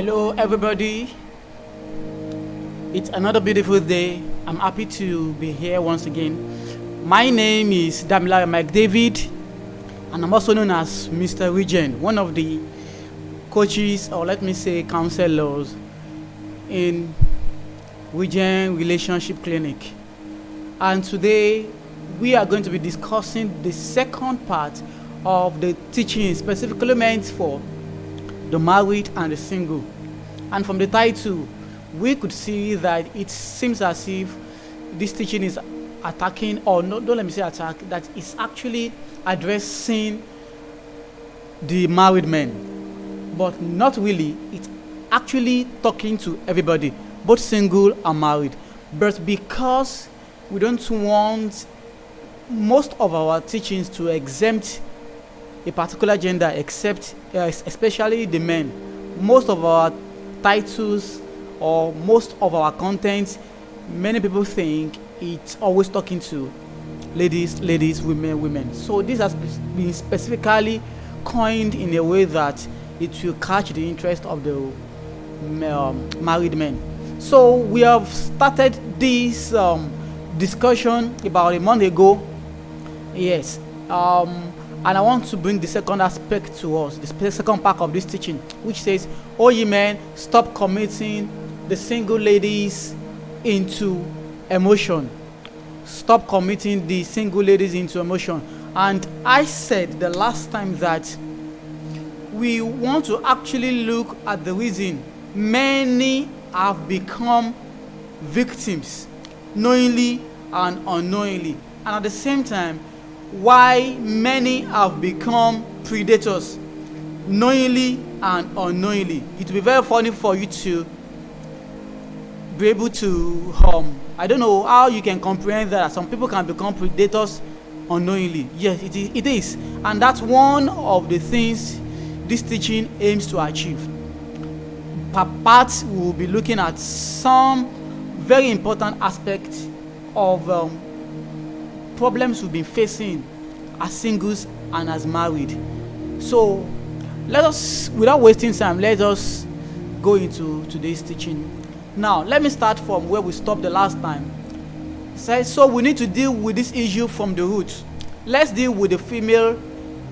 Hello, everybody. It's another beautiful day. I'm happy to be here once again. My name is Damilare Mike David, and I'm also known as Mr. Regen, one of the coaches, or let me say counselors, in Regen Relationship Clinic. And today, we are going to be discussing the second part of the teaching specifically meant for the married and the single. And from the title, we could see that it seems as if this teaching is attacking, or no, don't let me say attack, that is actually addressing the married men. But not really, it's actually talking to everybody, both single and married. But because we don't want most of our teachings to exempt a particular gender, except especially the men, most of our titles or most of our content, many people think it's always talking to ladies, women. So this has been specifically coined in a way that it will catch the interest of the married men. So we have started this discussion about a month ago. Yes. And I want to bring the second aspect to us, the second part of this teaching, which says, "Oh, ye men, stop committing the single ladies into emotion." Stop committing the single ladies into emotion. And I said the last time that we want to actually look at the reason many have become victims, knowingly and unknowingly, and at the same time, why many have become predators, knowingly and unknowingly. It will be very funny for you to be able to, I don't know how you can comprehend that some people can become predators unknowingly. Yes, it is. And that's one of the things this teaching aims to achieve. Per part, we will be looking at some very important aspects of problems we've been facing as singles and as married. So let us, without wasting time, let us go into today's teaching. Now, let me start from where we stopped the last time. It says, so we need to deal with this issue from the root. Let's deal with the female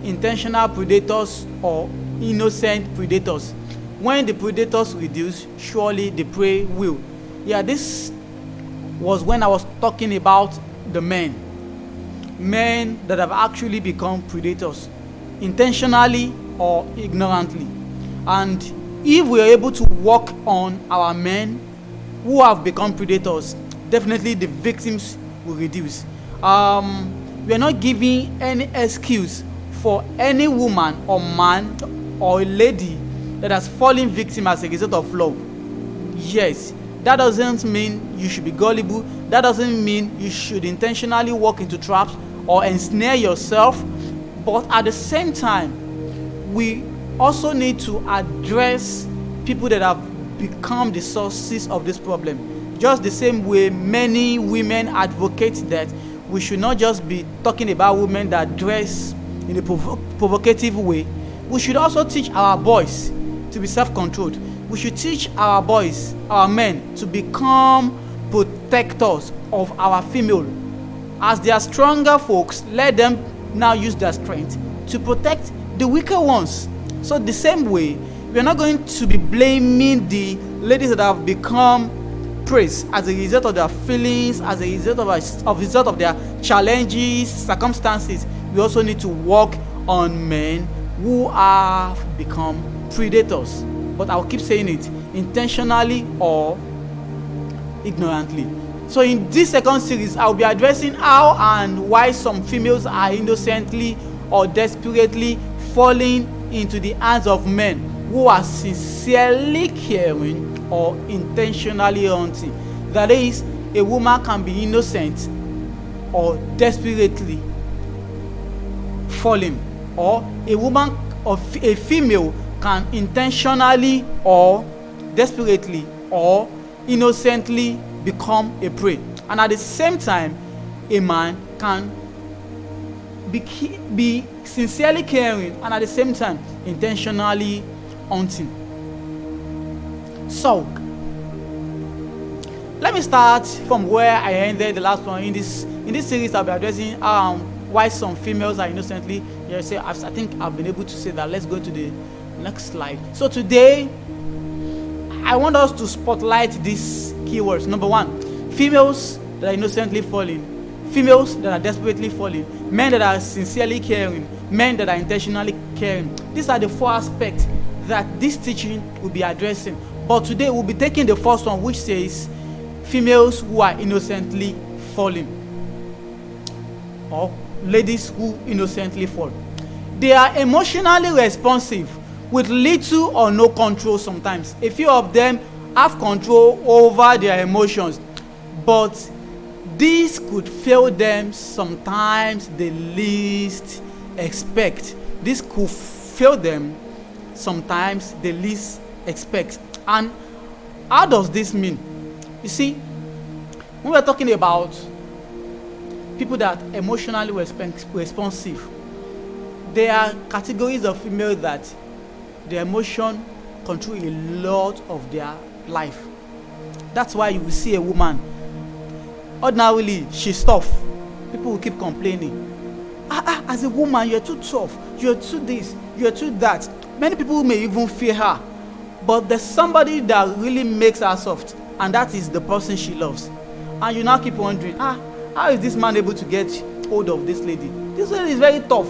intentional predators or innocent predators. When the predators reduce, surely the prey will. Yeah, this was when I was talking about the men that have actually become predators, intentionally or ignorantly. And if we are able to work on our men who have become predators, definitely the victims will reduce. We are not giving any excuse for any woman or man or a lady that has fallen victim as a result of love. Yes, that doesn't mean you should be gullible. That doesn't mean you should intentionally walk into traps or ensnare yourself. But at the same time, we also need to address people that have become the sources of this problem. Just the same way many women advocate that we should not just be talking about women that dress in a provocative way. We should also teach our boys to be self-controlled. We should teach our boys, our men, to become protectors of our female. As they are stronger folks, let them now use their strength to protect the weaker ones. So the same way, we are not going to be blaming the ladies that have become praised as a result of their feelings, as a result of their challenges, circumstances. We also need to work on men who have become predators. But I'll keep saying it, intentionally or ignorantly. So in this second series, I'll be addressing how and why some females are innocently or desperately falling into the hands of men who are sincerely caring or intentionally hunting. That is, a woman can be innocent or desperately falling, or a woman or a female can intentionally or desperately or innocently become a prey. And at the same time, a man can be sincerely caring and at the same time intentionally hunting. So let me start from where I ended the last one. In this series, I'll be addressing why some females are innocently. I think I've been able to say that. Let's go to the next slide. So today, I want us to spotlight these keywords. Number one, females that are innocently falling, females that are desperately falling, men that are sincerely caring, men that are intentionally caring. These are the 4 aspects that this teaching will be addressing. But today, we'll be taking the first one, which says females who are innocently falling, or ladies who innocently fall. They are emotionally responsive with little or no control sometimes. A few of them have control over their emotions, but this could fail them sometimes they least expect. This could fail them sometimes they least expect. And how does this mean? You see, when we're talking about people that are emotionally responsive, there are categories of female that their emotion control a lot of their life. That's why you will see a woman, ordinarily she's tough. People will keep complaining. As a woman, you're too tough, you're too this, you're too that. Many people may even fear her, but there's somebody that really makes her soft, and that is the person she loves. And you now keep wondering, how is this man able to get hold of this lady? This lady is very tough,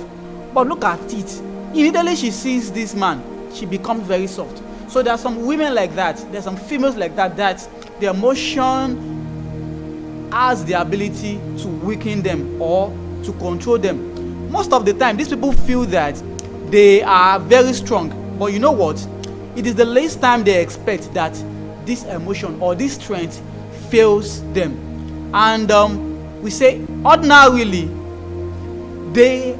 but look at it. Immediately she sees this man, she becomes very soft. So there are some women like that, there's some females like that, that the emotion has the ability to weaken them or to control them. Most of the time, these people feel that they are very strong, but you know what? It is the least time they expect that this emotion or this strength fails them. And we say ordinarily they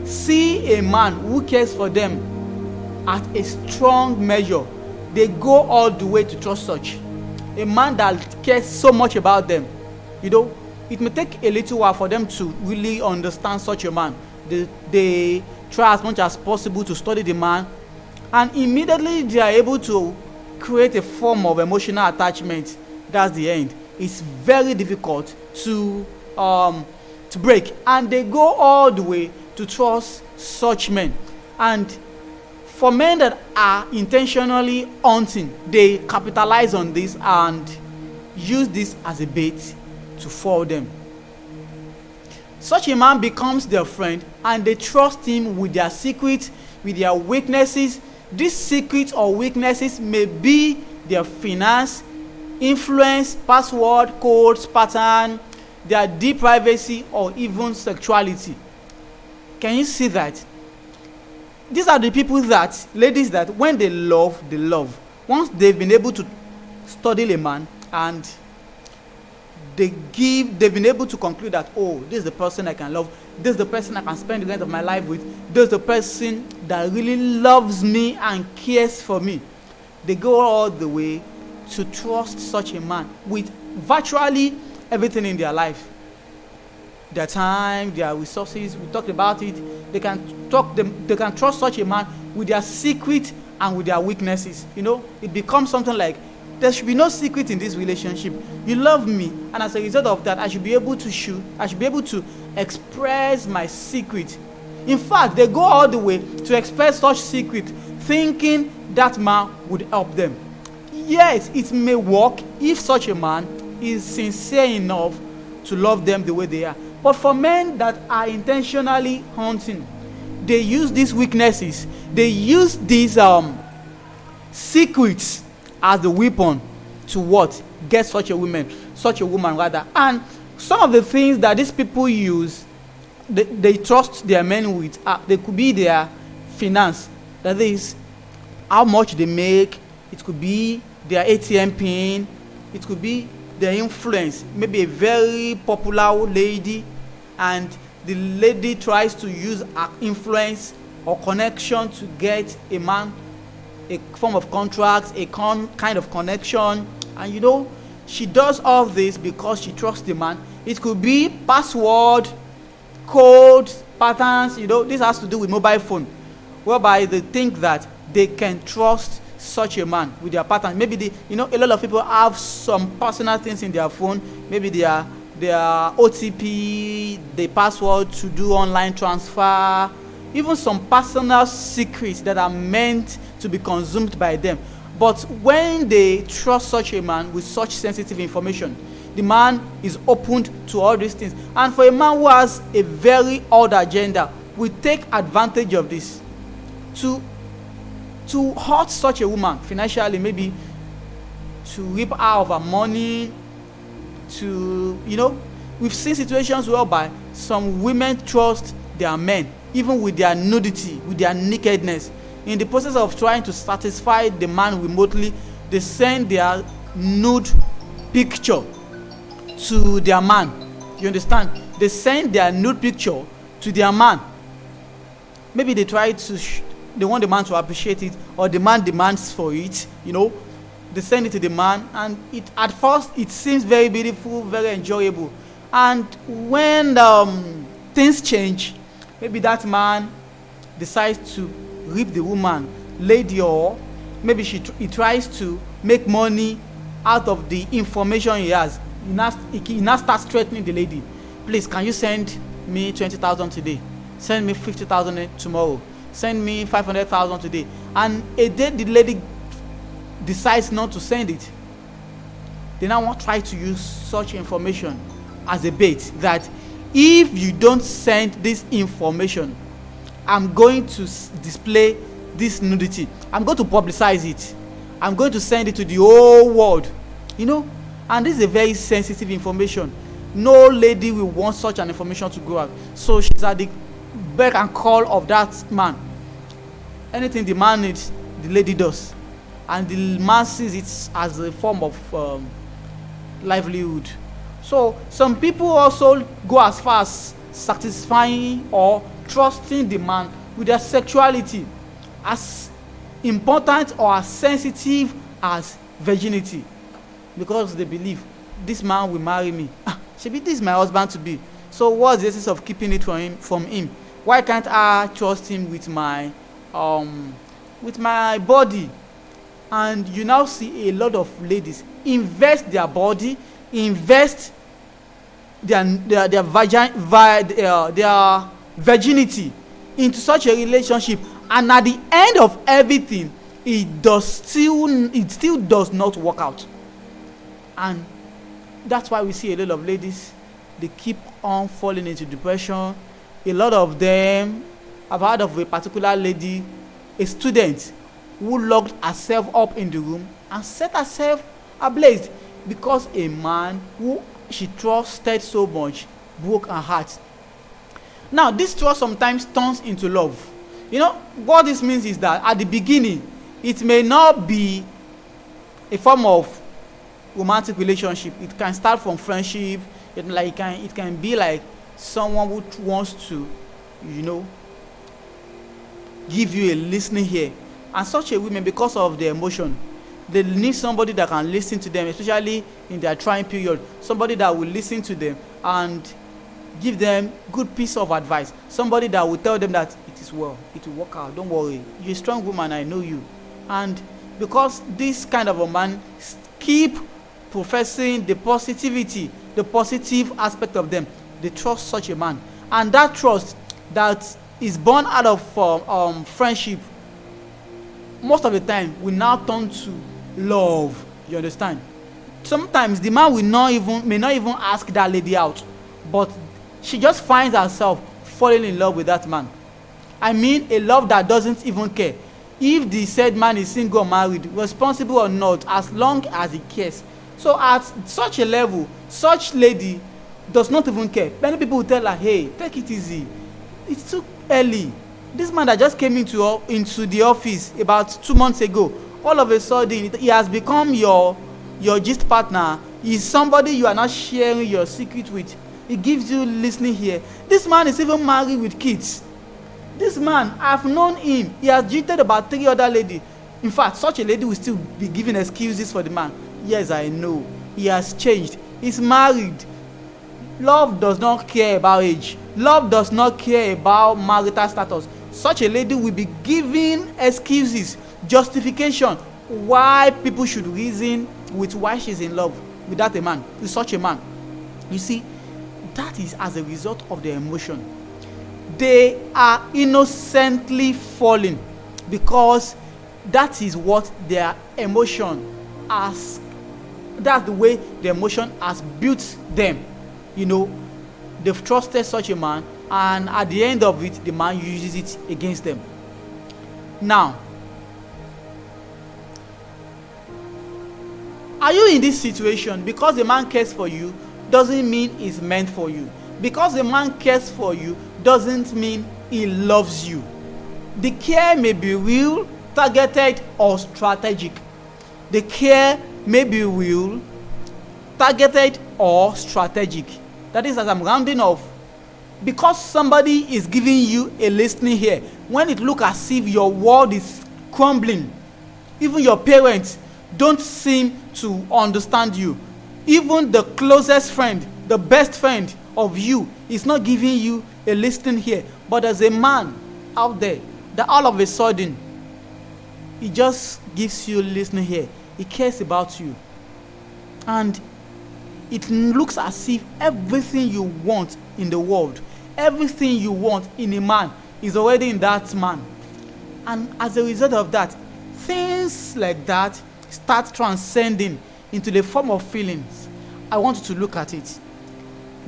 see a man who cares for them at a strong measure. They go all the way to trust such a man that cares so much about them. You know, it may take a little while for them to really understand such a man. They try as much as possible to study the man, and immediately they are able to create a form of emotional attachment. That's the end. It's very difficult to break, and they go all the way to trust such men. And for men that are intentionally hunting, they capitalize on this and use this as a bait to fool them. Such a man becomes their friend, and they trust him with their secrets, with their weaknesses. These secrets or weaknesses may be their finance, influence, password, codes, pattern, their deep privacy, or even sexuality. Can you see that? These are the people that, ladies that when they love, they love. Once they've been able to study a man and they've been able to conclude that, oh, this is the person I can love, this is the person I can spend the rest of my life with, this is the person that really loves me and cares for me. They go all the way to trust such a man with virtually everything in their life. Their time, their resources, we talked about it. They can trust such a man with their secret and with their weaknesses. You know, it becomes something like, there should be no secret in this relationship. You love me, and as a result of that, I should be able to express my secret. In fact, they go all the way to express such secret, thinking that man would help them. Yes, it may work if such a man is sincere enough to love them the way they are. But for men that are intentionally hunting, they use these weaknesses, they use these secrets as the weapon to what? Get such a woman rather. And some of the things that these people use, they trust their men with, they could be their finance, that is, how much they make. It could be their ATM pin. It could be their influence. Maybe a very popular lady, and the lady tries to use her influence or connection to get a man a form of contracts, a kind of connection, and you know, she does all this because she trusts the man. It could be password, codes, patterns. You know, this has to do with mobile phone, whereby they think that they can trust such a man with their partner. Maybe a lot of people have some personal things in their phone. Maybe their OTP, the password to do online transfer, even some personal secrets that are meant to be consumed by them. But when they trust such a man with such sensitive information, the man is opened to all these things. And for a man who has a very odd agenda, we take advantage of this to hurt such a woman financially, maybe to rip her of her money, we've seen situations whereby some women trust their men, even with their nudity, with their nakedness. In the process of trying to satisfy the man remotely, they send their nude picture to their man. You understand? They send their nude picture to their man. Maybe they try to they want the man to appreciate it, or the man demands for it. They send it to the man, and at first it seems very beautiful, very enjoyable. And when things change, maybe that man decides to rape the woman, lady, or maybe he tries to make money out of the information he has. He now starts threatening the lady. Please, can you send me 20,000 today? Send me 50,000 tomorrow. Send me 500,000 today. And a day the lady decides not to send it. They now want to try to use such information as a bait, that if you don't send this information, I'm going to display this nudity. I'm going to publicize it. I'm going to send it to the whole world. And this is a very sensitive information. No lady will want such an information to go out. So she's at the beck and call of that man. Anything the man needs, the lady does. And the man sees it as a form of livelihood. So some people also go as far as satisfying or trusting the man with their sexuality, as important or as sensitive as virginity, because they believe this man will marry me. Shebi, this is my husband to be. So what's the essence of keeping it from him? Why can't I trust him with my body? And you now see a lot of ladies invest their body, invest their virginity into such a relationship, and at the end of everything, it still does not work out. And that's why we see a lot of ladies, they keep on falling into depression. A lot of them, I've heard of a particular lady, a student, who locked herself up in the room and set herself ablaze because a man who she trusted so much broke her heart. Now, this trust sometimes turns into love. What this means is that at the beginning, it may not be a form of romantic relationship. It can start from friendship. It can be like someone who wants to, give you a listening ear. And such a woman, because of their emotion, they need somebody that can listen to them, especially in their trying period. Somebody that will listen to them and give them good piece of advice. Somebody that will tell them that it is well, it will work out, don't worry, you're a strong woman, I know you. And because this kind of a man keep professing the positivity, the positive aspect of them, they trust such a man. And that trust that is born out of friendship, most of the time will now turn to love. You understand? Sometimes the man may not even ask that lady out, but she just finds herself falling in love with that man. I mean, a love that doesn't even care if the said man is single or married, responsible or not, as long as he cares. So at such a level, such lady does not even care. Many people will tell her, hey, take it easy, it's too early. This man that just came into the office about 2 months ago, all of a sudden he has become your gist partner. He's somebody you are not sharing your secret with. He gives you listening here. This man is even married with kids. This man, I've known him, he has cheated about 3 other ladies. In fact, such a lady will still be giving excuses for the man. Yes, I know, he has changed, he's married. Love does not care about age. Love does not care about marital status. Such a lady will be giving excuses, justification, why people should reason with why she's in love without a man, with such a man. You see, that is as a result of their emotion. They are innocently falling because that is what their emotion has, that's the way the emotion has built them. You know, they've trusted such a man, and at the end of it, the man uses it against them. Now, are you in this situation? Because the man cares for you doesn't mean it's meant for you. Because the man cares for you doesn't mean he loves you. The care may be real, targeted, or strategic. The care may be real, targeted, or strategic. That is, as I'm rounding off, because somebody is giving you a listening ear, when it looks as if your world is crumbling, even your parents don't seem to understand you. Even the closest friend, the best friend of you, is not giving you a listening ear. But there's a man out there that all of a sudden, he just gives you a listening ear. He cares about you. And it looks as if everything you want in the world, everything you want in a man, is already in that man. And as a result of that, things like that start transcending into the form of feelings. I want you to look at it.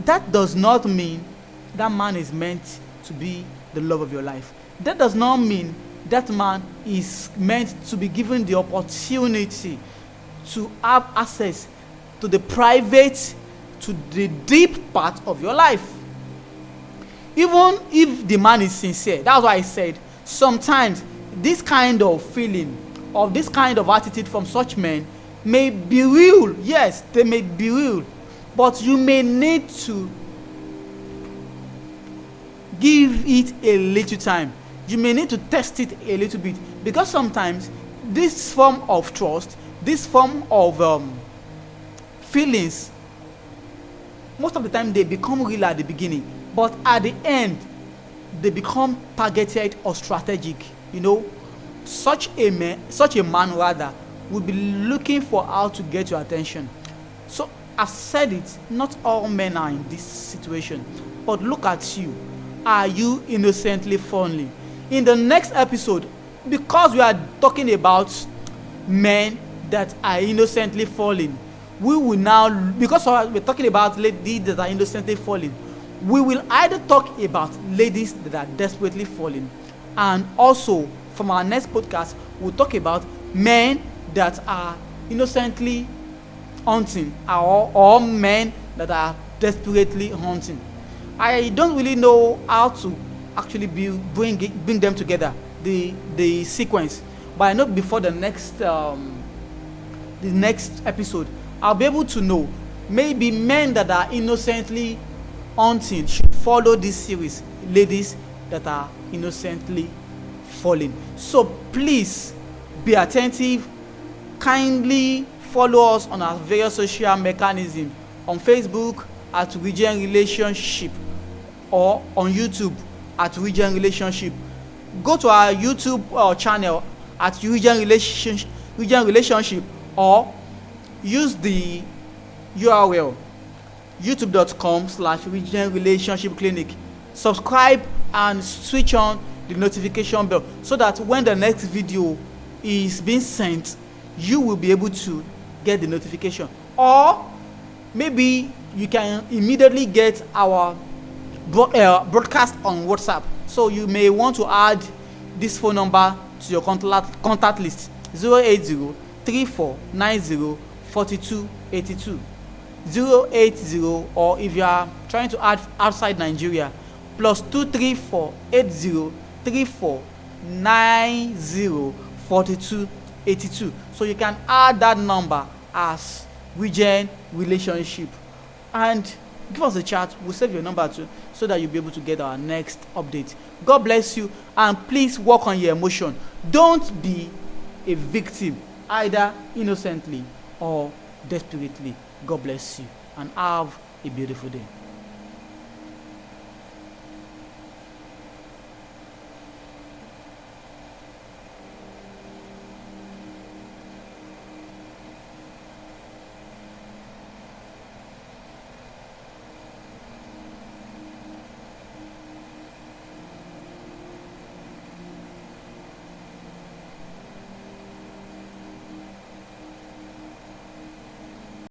That does not mean that man is meant to be the love of your life. That does not mean that man is meant to be given the opportunity to have access to the private, to the deep part of your life. Even if the man is sincere, that's why I said sometimes this kind of feeling, or this kind of attitude from such men may be real. Yes, they may be real, but you may need to give it a little time. You may need to test it a little bit, because sometimes this form of trust, this form of feelings, most of the time they become real at the beginning, but at the end they become targeted or strategic. You know, such a man rather will be looking for how to get your attention. So I said it, not all men are in this situation, but look at you. Are you innocently falling? In the next episode, because we are talking about men that are innocently falling, we will now, because we're talking about ladies that are innocently falling, we will either talk about ladies that are desperately falling, and also from our next podcast, we'll talk about men that are innocently hunting, or men that are desperately hunting. I don't really know how to actually bring them together, the sequence, but I know before the next episode, I'll be able to know. Maybe men that are innocently hunting should follow this series, ladies that are innocently falling. So please be attentive. Kindly follow us on our various social mechanisms, on Facebook at Region Relationship, or on YouTube at Region Relationship. Go to our YouTube channel at Region Relationship, or use the URL youtube.com/Region Relationship Clinic. Subscribe and switch on the notification bell so that when the next video is being sent, you will be able to get the notification. Or maybe you can immediately get our broadcast on WhatsApp. So you may want to add this phone number to your contact list: 080-3490-4282. 080, or if you are trying to add outside Nigeria, +2348034904282. So you can add that number as Region Relationship and give us a chat. We'll save your number too, so that you'll be able to get our next update. God bless you, and please work on your emotion. Don't be a victim, either innocently or desperately. God bless you, and have a beautiful day.